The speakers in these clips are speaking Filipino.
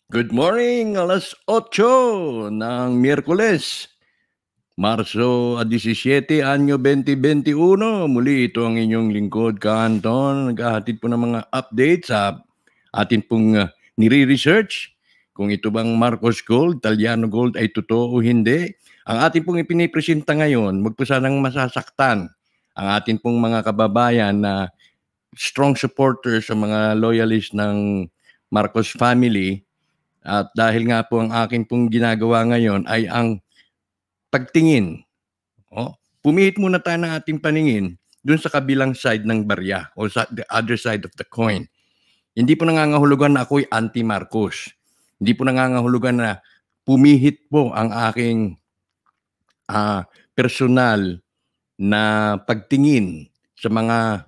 Good morning, alas 8 ng Miyerkules, Marso 17, Anyo 2021. Muli ito ang inyong lingkod, Kanton. Naghahatid po ng mga updates sa atin pong nire-research. Kung ito bang Marcos Gold, Italiano Gold ay totoo o hindi. Ang atin pong ipinipresenta ngayon, wag po sanang masasaktan ang atin pong mga kababayan na strong supporters sa mga loyalist ng Marcos family. At dahil nga po ang akin pong ginagawa ngayon ay ang pagtingin. Pumihit muna tayo ng ating paningin dun sa kabilang side ng barya o sa the other side of the coin. Hindi po nangangahulugan na ako'y anti-Marcos. Hindi po nangangahulugan na pumihit po ang aking personal na pagtingin sa mga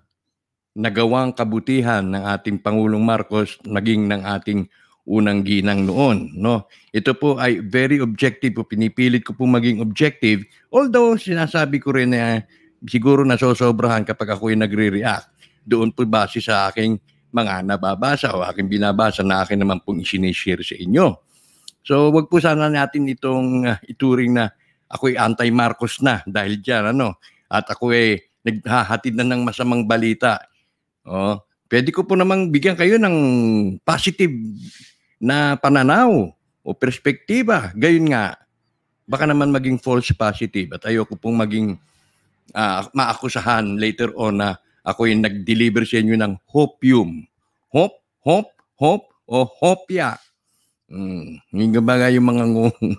nagawang kabutihan ng ating Pangulong Marcos naging ng ating unang ginang noon, no? Ito po ay very objective po, pinipilit ko po maging objective, although sinasabi ko rin na siguro nasosobrahan kapag ako ay nagre-react. Doon po base sa aking mga nababasa o aking binabasa na akin naman pong isinishare sa inyo. So, wag po sana natin itong ituring na ako ay anti-Marcos na dahil dyan, ano? At ako ay naghahatid na ng masamang balita. Pwede ko po namang bigyan kayo ng positive na pananaw o perspektiba. Gayon nga, baka naman maging false positive at ayoko pong maging maakusahan later on na ako yung nag-deliver sa inyo ng hopium. Hope o hopya. Yung baga yung mga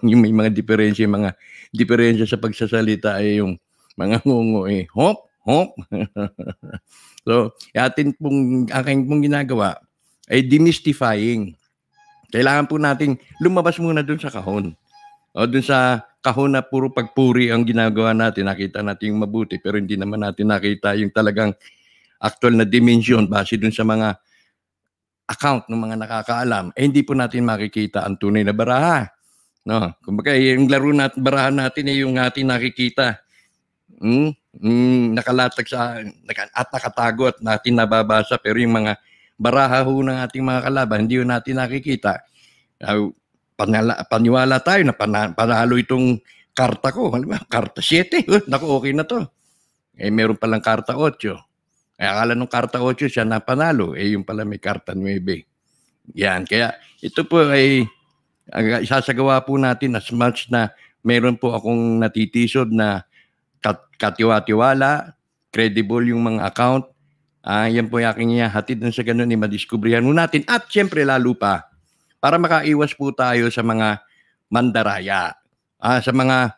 yung may mga diferensya sa pagsasalita ay yung mga ngungo hop. So, atin pong aking pong ginagawa ay demystifying. Kailangan po nating lumabas muna dun sa kahon. O dun sa kahon na puro pagpuri ang ginagawa natin, nakita natin yung mabuti, pero hindi naman natin nakita yung talagang actual na dimension base dun sa mga account ng mga nakakaalam. Hindi po natin makikita ang tunay na baraha. No? Kumbaga, yung laro natin, barahan natin ay yung ating nakikita. Nakalatag sa at nakatago at natin nababasa, pero yung mga baraha ho ng ating mga kalaban, hindi ho natin nakikita. Paniwala tayo na panalo itong karta ko. Karta 7. Naku, okay na to. Meron palang karta 8. Akala nung karta 8 siya na panalo. Yung pala may karta 9. Yan. Kaya ito po ay isasagawa po natin as much na meron po akong natitisod na katiwa-tiwala, credible yung mga account. Yan po yung aking hatid na sa ganun, madiskubrihan mo natin. At syempre lalo pa, para makaiwas po tayo sa mga mandaraya, sa mga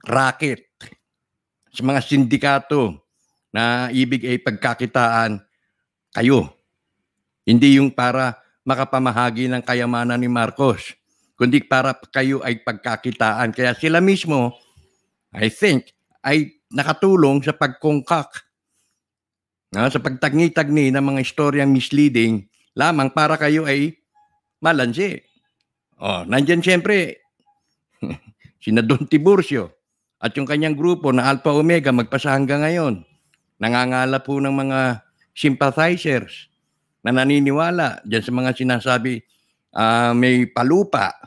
racket, sa mga sindikato na ibig ay pagkakitaan kayo. Hindi yung para makapamahagi ng kayamanan ni Marcos, kundi para kayo ay pagkakitaan. Kaya sila mismo, I think, ay nakatulong sa pagkongkak, sa pagtagni-tagni ng mga istoryang misleading lamang para kayo ay malansi. Nandyan siyempre sina Don Tiburcio at yung kanyang grupo na Alpha Omega magpasa hanggang ngayon. Nangangala po ng mga sympathizers na naniniwala dyan sa mga sinasabi may palupa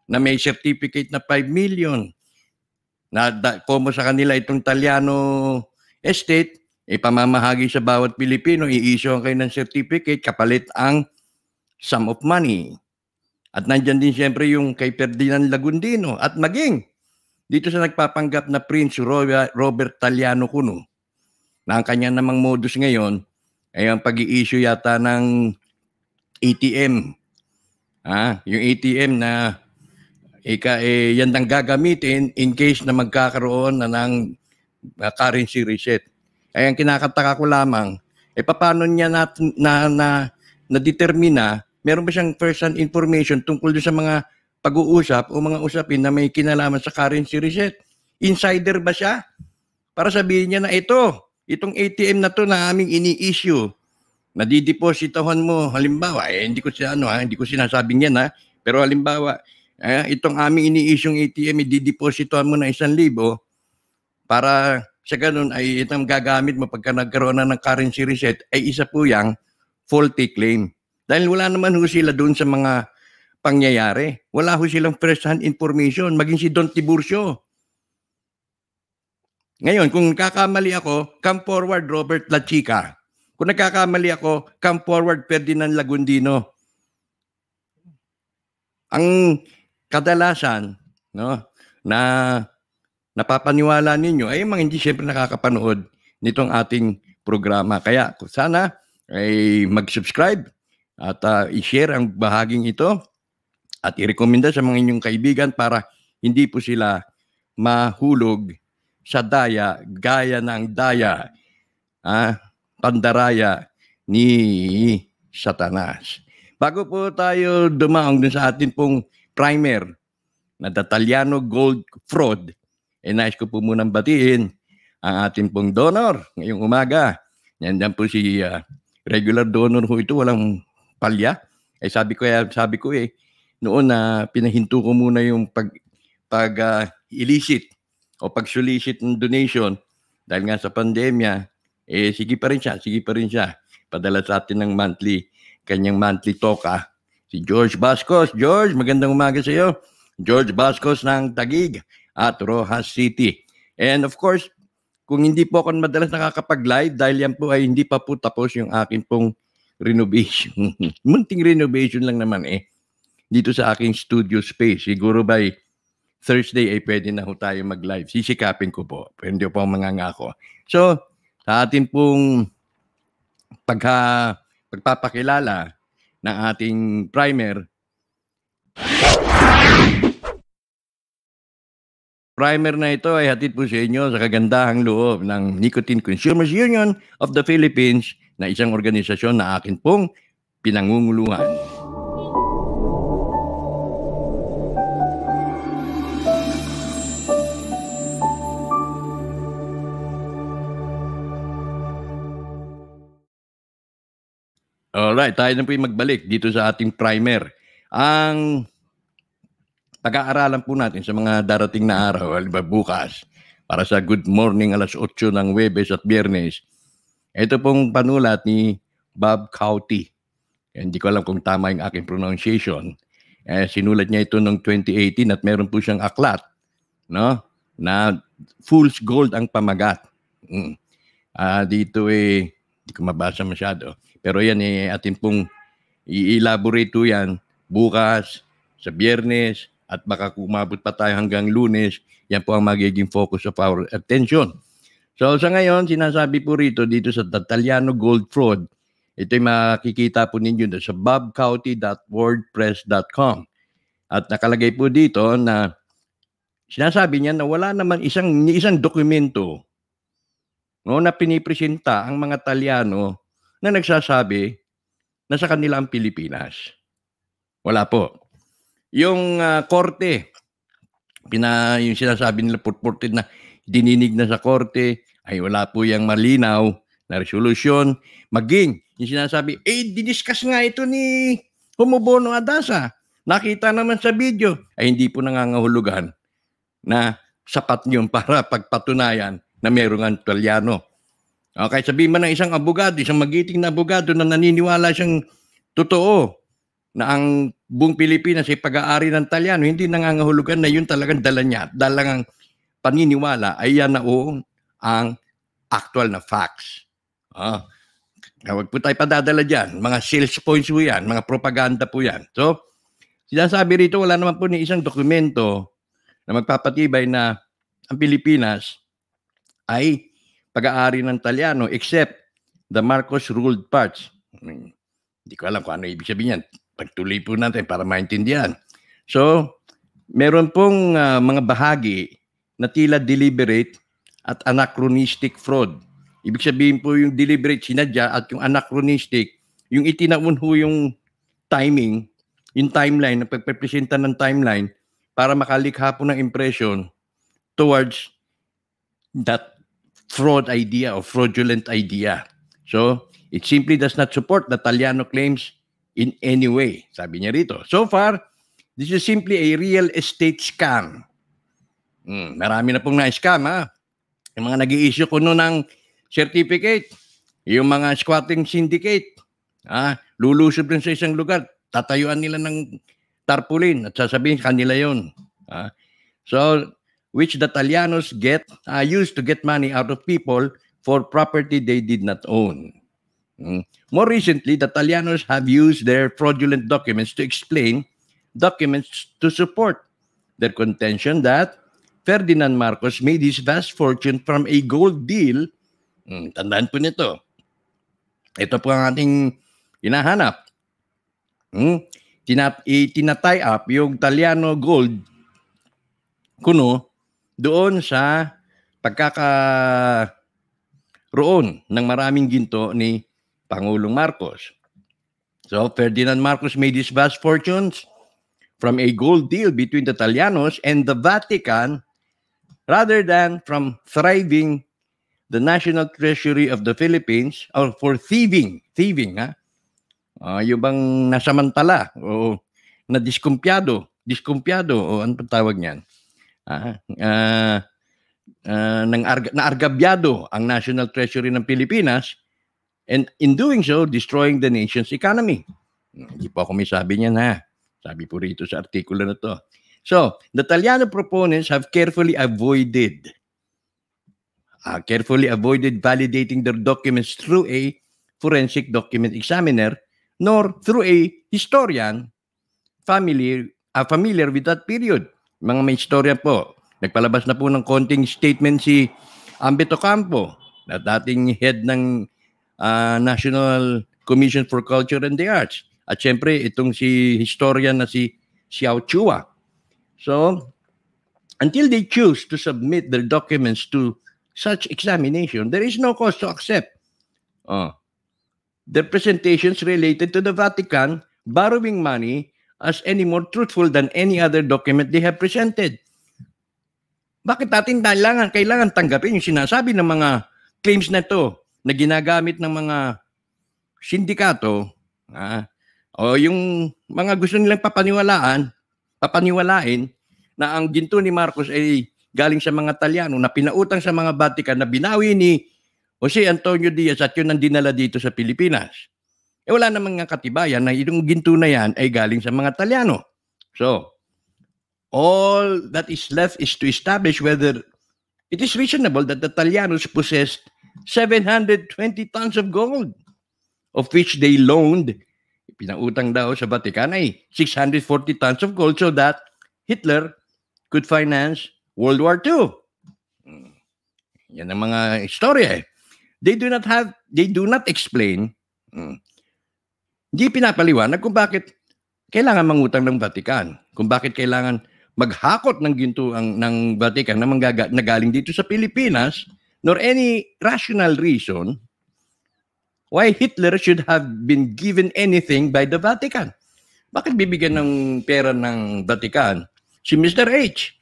na may certificate na 5 million na como sa kanila itong Italiano estate, pamamahagi sa bawat Pilipino, i-issue kayo ng certificate, kapalit ang sum of money. At nandyan din siyempre yung kay Ferdinand Lagundino at maging dito sa nagpapanggap na Prince Robert Taliano Cuno, na ang kanya namang modus ngayon ay ang pag-i-issue yata ng ATM. Yung ATM na yan ang gagamitin in case na magkakaroon na ng currency reset. Ang kinakataka ko lamang, paano niya na-determina, meron ba siyang first-hand information tungkol sa mga pag-uusap o mga usapin na may kinalaman sa currency reset? Insider ba siya? Para sabihin niya na itong ATM na to na aming ini-issue, nadidepositohan mo, halimbawa, hindi ko sinasabing yan pero halimbawa, itong aming ini-issue ATM, didepositohan mo na 1,000 para sa ganun ay itong gagamit mo pagka nagkaroon na ng currency reset ay isa po yang faulty claim. Dahil wala naman ho sila doon sa mga pangyayari. Wala ho silang first-hand information. Maging si Don Tiburcio. Ngayon, kung nagkakamali ako, come forward Robert Lachica. Kung nagkakamali ako, come forward Ferdinand Lagundino. Ang kadalasan, no, na napapaniwala ninyo ay mga hindi siyempre nakakapanood nitong ating programa. Kaya sana ay mag-subscribe at i-share ang bahaging ito at i-rekomenda sa mga inyong kaibigan para hindi po sila mahulog sa daya, gaya ng daya, pandaraya ni Satanas. Bago po tayo dumaong dun sa atin pong primer na The Taliano Gold Fraud, nais ko po munang batiin ang ating pong donor ngayong umaga. Yan po si regular donor ho ito, walang palya. Sabi ko noon na pinahinto ko muna yung illicit o pag-solicit ng donation dahil nga sa pandemya, sige pa rin siya. Padala sa atin ng kanyang monthly toka. Si George Bascos. George, magandang umaga sa iyo. George Bascos ng Taguig at Rojas City. And of course, kung hindi po ako madalas nakakapag-live dahil yan po ay hindi pa po tapos yung akin pong renovation. Munting renovation lang naman dito sa aking studio space. Siguro by Thursday ay pwede na ho tayo mag-live. Sisikapin ko po. Pwede po ang mangangako. So, sa ating pong pagpapakilala ng ating primer na ito ay hatid po sa inyo sa kagandahang loob ng Nicotine Consumers Union of the Philippines na isang organisasyon na akin pong pinangunguluhan. Alright, tayo na po yung magbalik dito sa ating primer. Ang pag-aaralan po natin sa mga darating na araw, bukas, para sa Good Morning alas 8 ng Huwebes at Biyernes. Ito pong panulat ni Bob Cauty. Hindi ko alam kung tama yung aking pronunciation. Sinulat niya ito noong 2018 at meron po siyang aklat, no? Na Fool's Gold ang pamagat. Dito hindi ko mabasa masyado. Pero yan atin pong i-elaborate yan bukas, sa Biyernes, at baka kumabot pa tayo hanggang Lunes. Yan po ang magiging focus of our attention. So sa ngayon, sinasabi po rito dito sa The Taliano Gold Fraud, ito'y makikita po ninyo sa bobcauty.wordpress.com. At nakalagay po dito na sinasabi niya na wala naman isang dokumento na pinipresenta ang mga Talyano na nagsasabi na sa kanila ang Pilipinas. Wala po. Yung korte, yung sinasabi nila purported na dininig na sa korte, ay wala po yung malinaw na resolusyon. Maging, yung sinasabi, diniscuss nga ito ni Homobono Adasa. Nakita naman sa video, ay hindi po nangangahulugan na sapat yun para pagpatunayan na merong ang Talyano. Okay, sabihin man ng isang abogado, isang magiting na abogado na naniniwala siyang totoo na ang buong Pilipinas ay pag-aari ng Talyano, hindi nangangahulugan na yun talagang dala niya. Dalang paniniwala ay yan na ang actual na facts. Huwag po tayo padadala dyan. Mga sales points po yan, mga propaganda po yan. So, sinasabi rito, wala naman po ni isang dokumento na magpapatibay na ang Pilipinas ay pag-aari ng Talyano except the Marcos-ruled parts. Hindi ko alam kung ano ibig sabihin yan. Pagtuloy po natin para maintindihan. So, meron pong mga bahagi na tila deliberate at anachronistic fraud. Ibig sabihin po yung deliberate sinadya at yung anachronistic, yung itinaun ho yung timing, yung timeline, na pagpepresenta ng timeline para makalikha po ng impression towards that fraud idea or fraudulent idea. So, it simply does not support the Talyano claims in any way. Sabi niya rito. So far, this is simply a real estate scam. Marami na pong na-scam, Yung mga nag-i-issue ko noon ng certificate, yung mga squatting syndicate, lulusob rin sa isang lugar, tatayuan nila ng tarpaulin at sasabihin kanila yon. So, which the Italianos used to get money out of people for property they did not own. More recently, the Italianos have used their fraudulent documents to explain documents to support their contention that Ferdinand Marcos made his vast fortune from a gold deal. Tandaan po nito. Ito po ang ating hinahanap. Tinatay up yung Italiano gold kuno doon sa pagkakaroon ng maraming ginto ni Pangulong Marcos. So Ferdinand Marcos made his vast fortunes from a gold deal between the Italianos and the Vatican rather than from thriving the national treasury of the Philippines or for thieving, yung bang nasamantala o na diskumpyado o ano tawag niyan? Naargabyado ang national treasury ng Pilipinas and in doing so, destroying the nation's economy. Hindi po ako may sabi niyan Sabi po rito sa artikulo na to. So, the Italiano proponents have carefully avoided validating their documents through a forensic document examiner nor through a historian familiar with that period. Mga may istorya po. Nagpalabas na po ng konting statement si Ambito Campo, na dating head ng National Commission for Culture and the Arts. At syempre, itong si historian na si Xiao Chua. So, until they choose to submit their documents to such examination, there is no cause to accept their presentations related to the Vatican borrowing money as any more truthful than any other document they have presented. Bakit natin kailangan tanggapin yung sinasabi ng mga claims na to na ginagamit ng mga sindikato o yung mga gusto nilang papaniwalain na ang ginto ni Marcos ay galing sa mga Talyano na pinautang sa mga Vatican na binawi ni Jose Antonio Diaz at yun ang dinala dito sa Pilipinas. Wala namang nga katibayan na yung ginto na yan ay galing sa mga Talyano. So, all that is left is to establish whether it is reasonable that the Talyanos possessed 720 tons of gold, of which they loaned, pinautang daw sa Vatican ay 640 tons of gold so that Hitler could finance World War II. Yan ang mga istorya. They do not explain, hindi pinapaliwanag kung bakit kailangan mangutang ng Vatican, kung bakit kailangan maghakot ng ginto ng Vatican na galing dito sa Pilipinas, nor any rational reason why Hitler should have been given anything by the Vatican. Bakit bibigyan ng pera ng Vatican si Mr. H?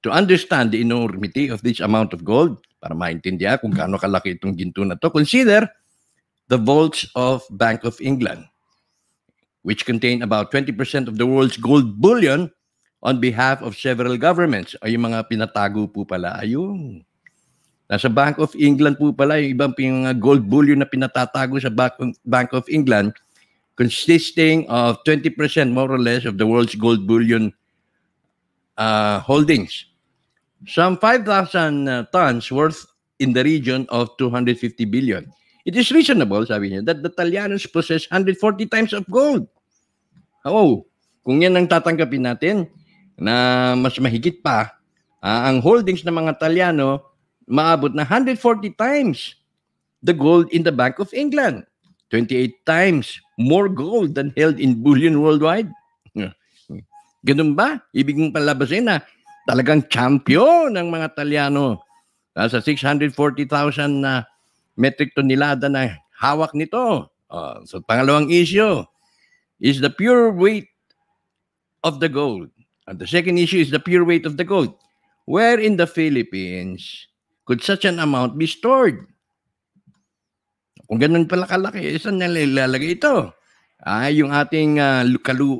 To understand the enormity of this amount of gold, para maintindihan kung gaano kalaki itong ginto na to, consider the vaults of Bank of England, which contain about 20% of the world's gold bullion on behalf of several governments. Ay yung mga pinatago po pala, ayun. Nasa Bank of England po pala, yung ibang mga gold bullion na pinatatago sa Bank of England, consisting of 20% more or less of the world's gold bullion holdings. Some 5,000 tons worth in the region of 250 billion. It is reasonable, sabi niya, that the Italianos possess 140 times of gold. Kung yan ang tatanggapin natin, na mas mahigit pa, ang holdings ng mga Italiano maabot na 140 times the gold in the Bank of England. 28 times more gold than held in bullion worldwide. Ganun ba? Ibig mong palabasin na talagang champion ng mga Italiano. Sa 640,000 na metric tonelada na hawak nito. So pangalawang issue is the pure weight of the gold. And the second issue is the pure weight of the gold. Where in the Philippines could such an amount be stored? Kung ganun pala kalaki, saan nilalagay ito? Yung ating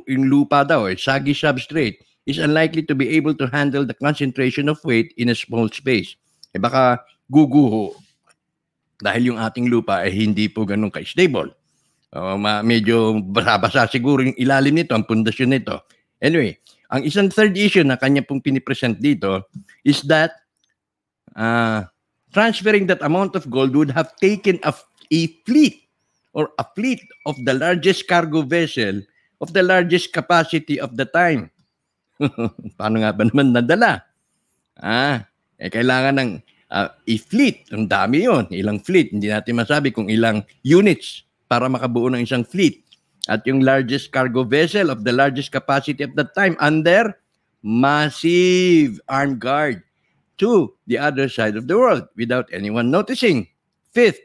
yung lupa daw, saggy substrate, is unlikely to be able to handle the concentration of weight in a small space. Baka guguho dahil yung ating lupa ay hindi po ganun ka-stable. Medyo basa-basa siguro yung ilalim nito, ang pundasyon nito. Anyway, ang isang third issue na kanya pong pinipresent dito is that transferring that amount of gold would have taken a fleet of the largest cargo vessel of the largest capacity of the time. Paano nga ba naman nadala? Kailangan ng fleet. Ang dami yun. Ilang fleet. Hindi natin masabi kung ilang units para makabuo ng isang fleet. At yung largest cargo vessel of the largest capacity of that time under massive armed guard to the other side of the world without anyone noticing. Fifth,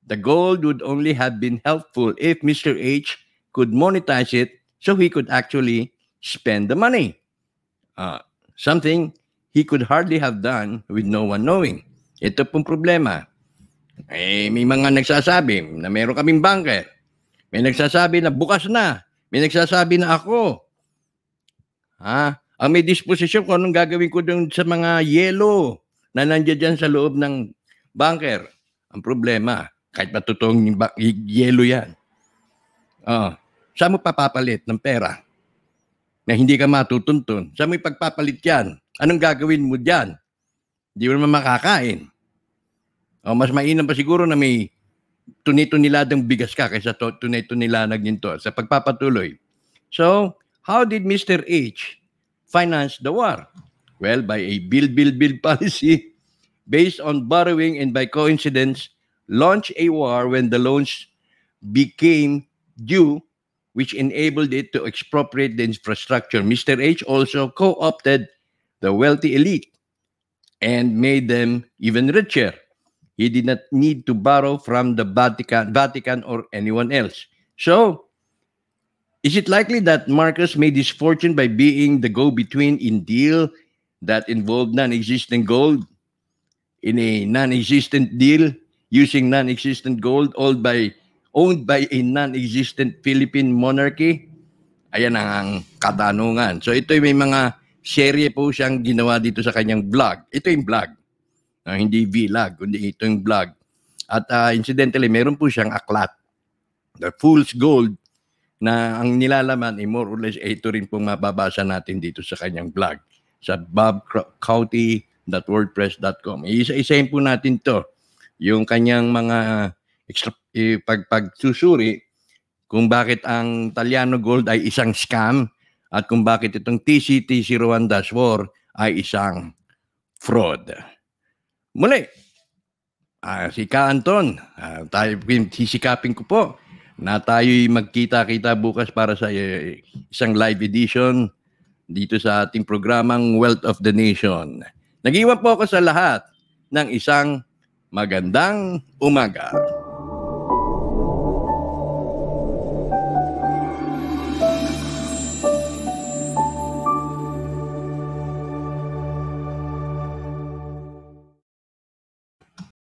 the gold would only have been helpful if Mr. H could monetize it so he could actually spend the money. Something he could hardly have done with no one knowing. Ito pong problema. May mga nagsasabi na meron kaming banker. May nagsasabi na bukas na. May nagsasabi na ako. Ang may disposisyon kung anong gagawin ko dun sa mga yelo na nandiyan dyan sa loob ng banker. Ang problema, kahit matutuong yelo yan. Saan mo papapalit ng pera na hindi ka matutuntun? Saan mo ipagpapalit yan? Anong gagawin mo dyan? Hindi mo naman makakain. Mas mainam pa siguro na may tunay-tuniladang bigas ka kaysa tunay-tuniladag nito sa pagpapatuloy. So, how did Mr. H finance the war? Well, by a build policy based on borrowing and by coincidence, launch a war when the loans became due, which enabled it to expropriate the infrastructure. Mr. H also co-opted the wealthy elite and made them even richer. He did not need to borrow from the Vatican or anyone else. So, is it likely that Marcos made his fortune by being the go-between in deal that involved non-existent gold in a non-existent deal using non-existent gold owned by a non-existent Philippine monarchy? Ayan ang katanungan. So ito may mga serye po siyang ginawa dito sa kanyang vlog. Ito yung vlog. Hindi vlog, kundi ito yung vlog. At incidentally, meron po siyang aklat. The Fool's Gold na ang nilalaman ay more or less ito rin pong mababasa natin dito sa kanyang vlog sa bobcauty.wordpress.com. Isa-isahin po natin to. Yung kanyang mga pagsusuri kung bakit ang Taliano Gold ay isang scam at kung bakit itong TCT-01-4 ay isang fraud. Muli, si Ka Anton, sisikapin ko po na tayo'y magkita-kita bukas para sa isang live edition dito sa ating programang Wealth of the Nation. Nag-iwan po ako sa lahat ng isang magandang umaga.